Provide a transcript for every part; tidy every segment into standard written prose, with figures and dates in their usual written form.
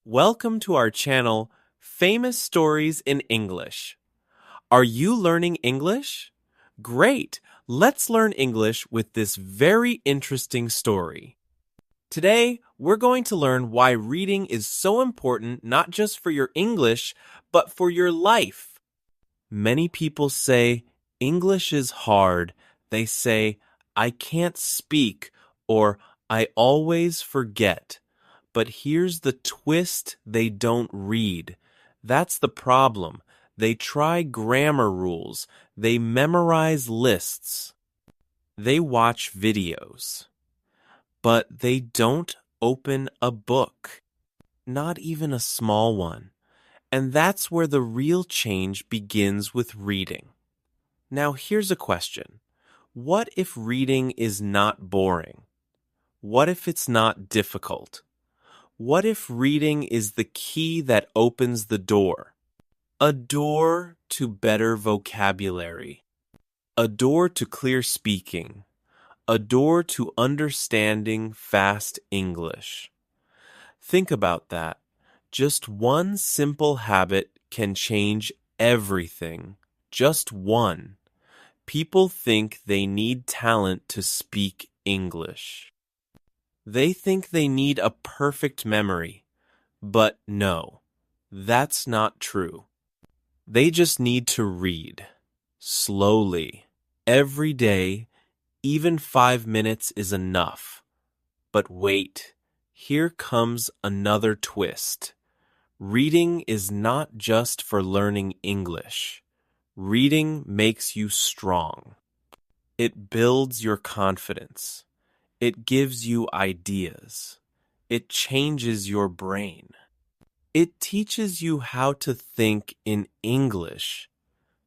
Welcome to our channel, Famous Stories in English. Are you learning English? Great! Let's learn English with this very interesting story. Today, we're going to learn why reading is so important not just for your English, but for your life. Many people say, English is hard. They say, I can't speak, or I always forget. But here's the twist: they don't read. That's the problem. They try grammar rules. They memorize lists. They watch videos. But they don't open a book. Not even a small one. And that's where the real change begins with reading. Now here's a question. What if reading is not boring? What if it's not difficult? What if reading is the key that opens the door? A door to better vocabulary. A door to clear speaking. A door to understanding fast English. Think about that. Just one simple habit can change everything. Just one. People think they need talent to speak English. They think they need a perfect memory, but no, that's not true. They just need to read, slowly, every day. Even 5 minutes is enough. But wait, here comes another twist. Reading is not just for learning English. Reading makes you strong. It builds your confidence. It gives you ideas. It changes your brain. It teaches you how to think in English,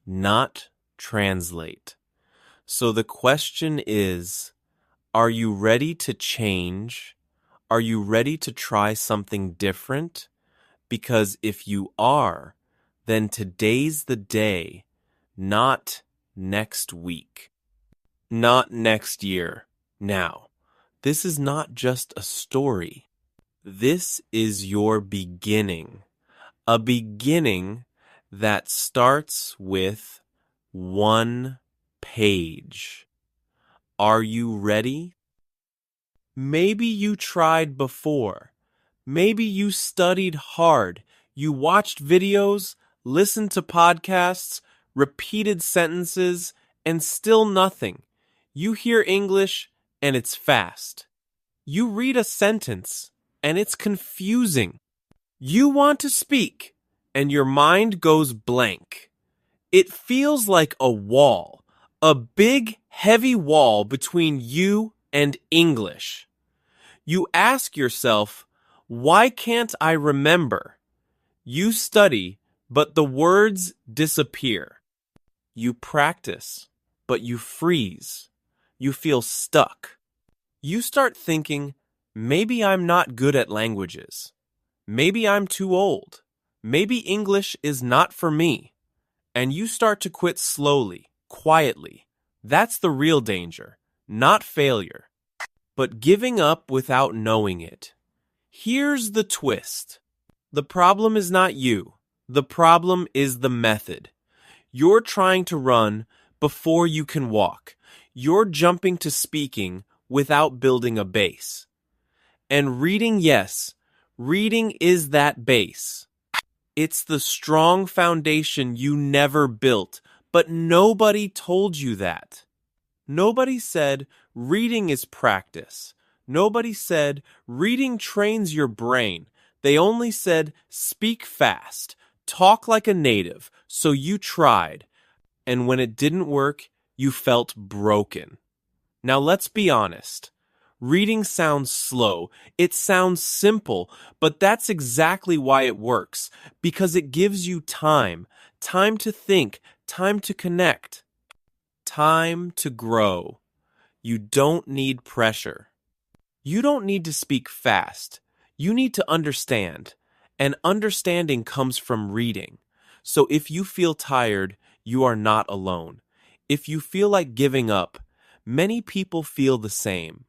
not translate. So the question is, are you ready to change? Are you ready to try something different? Because if you are, then today's the day, not next week, not next year. Now, this is not just a story. This is your beginning. A beginning that starts with one page. Are you ready? Maybe you tried before. Maybe you studied hard. You watched videos, listened to podcasts, repeated sentences, and still nothing. You hear English, and it's fast. You read a sentence, and it's confusing. You want to speak, and your mind goes blank. It feels like a wall, a big, heavy wall between you and English. You ask yourself, why can't I remember? You study, but the words disappear. You practice, but you freeze. You feel stuck. You start thinking, maybe I'm not good at languages. Maybe I'm too old. Maybe English is not for me. And you start to quit slowly, quietly. That's the real danger, not failure, but giving up without knowing it. Here's the twist. The problem is not you. The problem is the method. You're trying to run before you can walk. You're jumping to speaking without building a base. And reading, yes, reading is that base. It's the strong foundation you never built, but nobody told you that. Nobody said reading is practice. Nobody said reading trains your brain. They only said speak fast, talk like a native, so you tried. And when it didn't work, you felt broken. Now let's be honest. Reading sounds slow. It sounds simple, but that's exactly why it works, because it gives you time to think, time to connect, time to grow. You don't need pressure. You don't need to speak fast. You need to understand, and understanding comes from reading. So if you feel tired, you are not alone. If you feel like giving up, many people feel the same.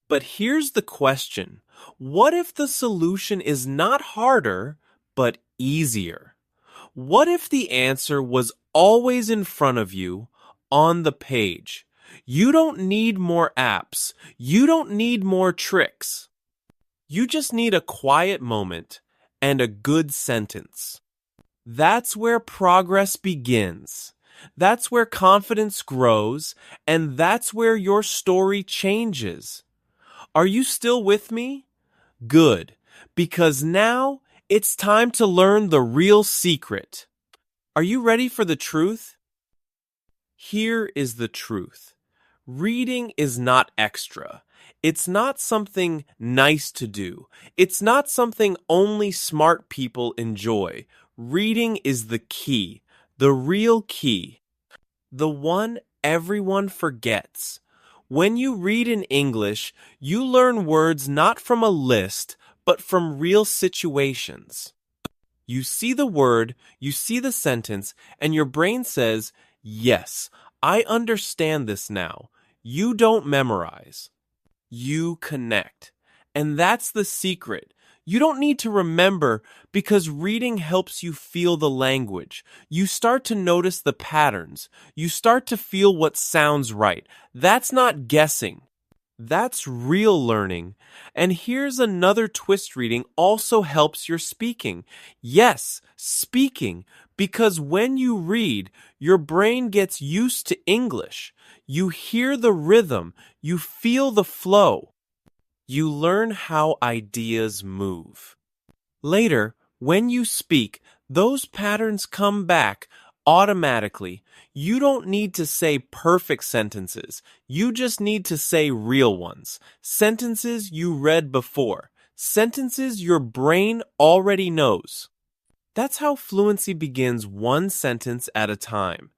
But here's the question. What if the solution is not harder, but easier? What if the answer was always in front of you on the page? You don't need more apps. You don't need more tricks. You just need a quiet moment and a good sentence. That's where progress begins. That's where confidence grows, and that's where your story changes. Are you still with me? Good, because now it's time to learn the real secret. Are you ready for the truth? Here is the truth. Reading is not extra. It's not something nice to do. It's not something only smart people enjoy. Reading is the key, the real key, the one everyone forgets. When you read in English, you learn words not from a list, but from real situations. You see the word, you see the sentence, and your brain says, "Yes, I understand this now." You don't memorize. You connect. And that's the secret. You don't need to remember because reading helps you feel the language. You start to notice the patterns. You start to feel what sounds right. That's not guessing. That's real learning. And here's another twist: reading also helps your speaking. Yes, speaking. Because when you read, your brain gets used to English. You hear the rhythm. You feel the flow. You learn how ideas move. Later, when you speak, those patterns come back automatically. You don't need to say perfect sentences. You just need to say real ones. Sentences you read before. Sentences your brain already knows. That's how fluency begins, one sentence at a time.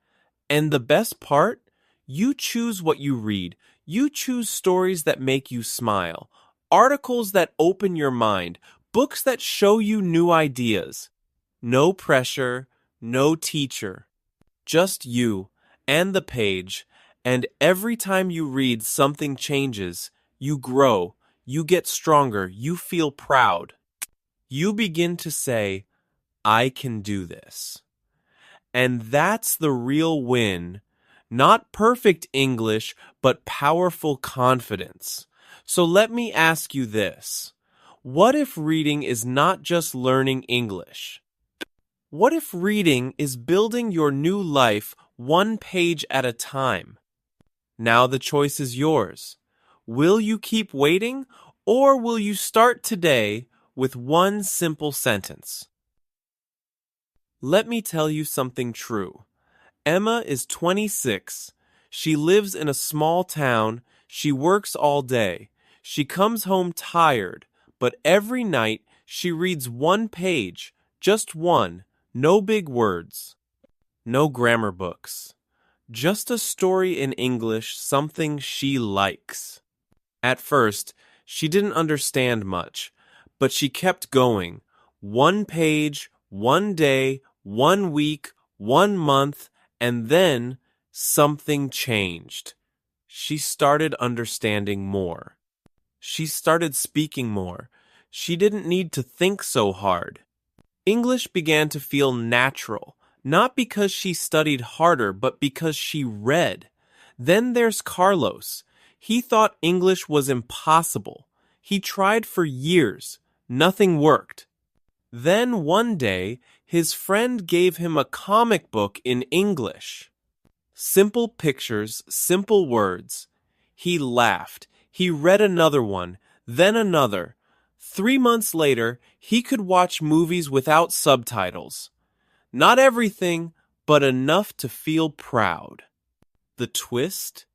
And the best part? You choose what you read. You choose stories that make you smile, articles that open your mind, books that show you new ideas. No pressure, no teacher, just you and the page. And every time you read, something changes. You grow, you get stronger, you feel proud. You begin to say, "I can do this." And that's the real win. Not perfect English, but powerful confidence. So let me ask you this. What if reading is not just learning English? What if reading is building your new life one page at a time? Now the choice is yours. Will you keep waiting, or will you start today with one simple sentence? Let me tell you something true. Emma is 26. She lives in a small town. She works all day. She comes home tired, but every night she reads one page, just one, no big words, no grammar books, just a story in English, something she likes. At first, she didn't understand much, but she kept going. One page, one day, 1 week, 1 month, and then something changed. She started understanding more. She started speaking more. She didn't need to think so hard. English began to feel natural, not because she studied harder, but because she read. Then there's Carlos. He thought English was impossible. He tried for years. Nothing worked. Then one day, his friend gave him a comic book in English. Simple pictures, simple words. He laughed. He read another one, then another. 3 months later, he could watch movies without subtitles. Not everything, but enough to feel proud. The twist?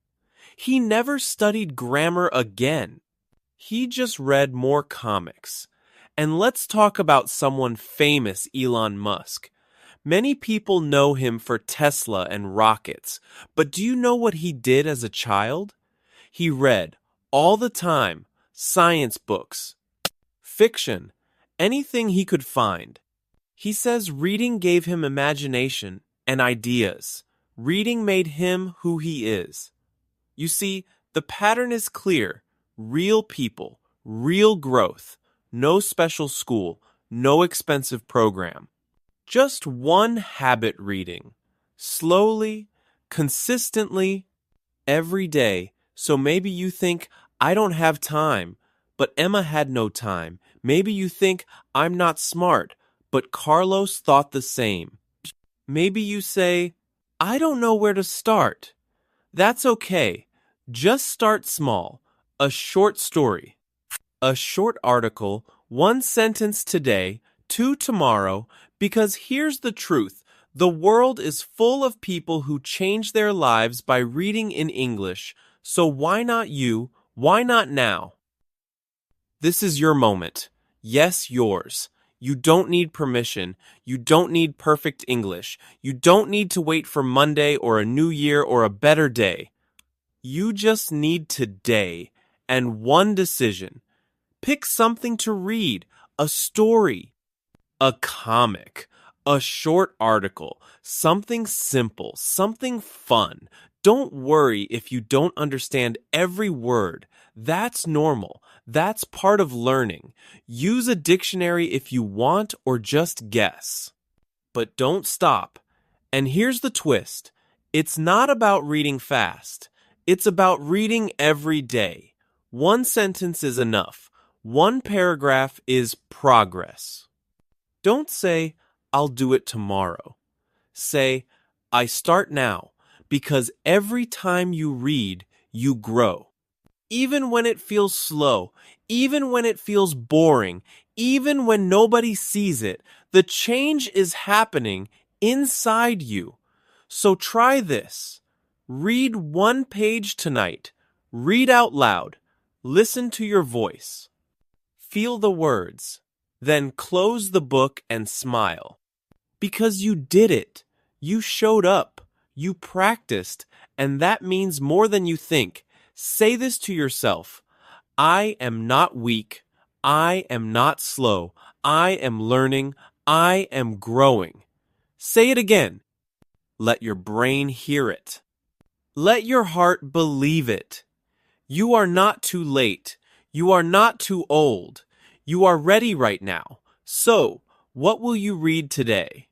He never studied grammar again. He just read more comics. And let's talk about someone famous, Elon Musk. Many people know him for Tesla and rockets, but do you know what he did as a child? He read, all the time, science books, fiction, anything he could find. He says reading gave him imagination and ideas. Reading made him who he is. You see, the pattern is clear. real people, real growth, no special school, no expensive program. Just one habit reading, slowly, consistently, every day. So maybe you think, I don't have time, but Emma had no time. Maybe you think, I'm not smart, but Carlos thought the same. Maybe you say, I don't know where to start. That's okay. Just start small. A short story, a short article, one sentence today, two tomorrow, because here's the truth. The world is full of people who change their lives by reading in English. So why not you? Why not now? This is your moment. Yes, yours. You don't need permission. You don't need perfect English. You don't need to wait for Monday or a new year or a better day. You just need today and one decision. Pick something to read, a story, a comic, a short article, something simple, something fun. Don't worry if you don't understand every word. That's normal. That's part of learning. Use a dictionary if you want or just guess. But don't stop. And here's the twist. It's not about reading fast. It's about reading every day. One sentence is enough. One paragraph is progress. Don't say, I'll do it tomorrow. Say, I start now, because every time you read, you grow. Even when it feels slow, even when it feels boring, even when nobody sees it, the change is happening inside you. So try this. Read one page tonight. Read out loud. Listen to your voice. Feel the words. Then close the book and smile. Because you did it. You showed up. You practiced. And that means more than you think. Say this to yourself. I am not weak. I am not slow. I am learning. I am growing. Say it again. Let your brain hear it. Let your heart believe it. You are not too late. You are not too old. You are ready right now. So, what will you read today?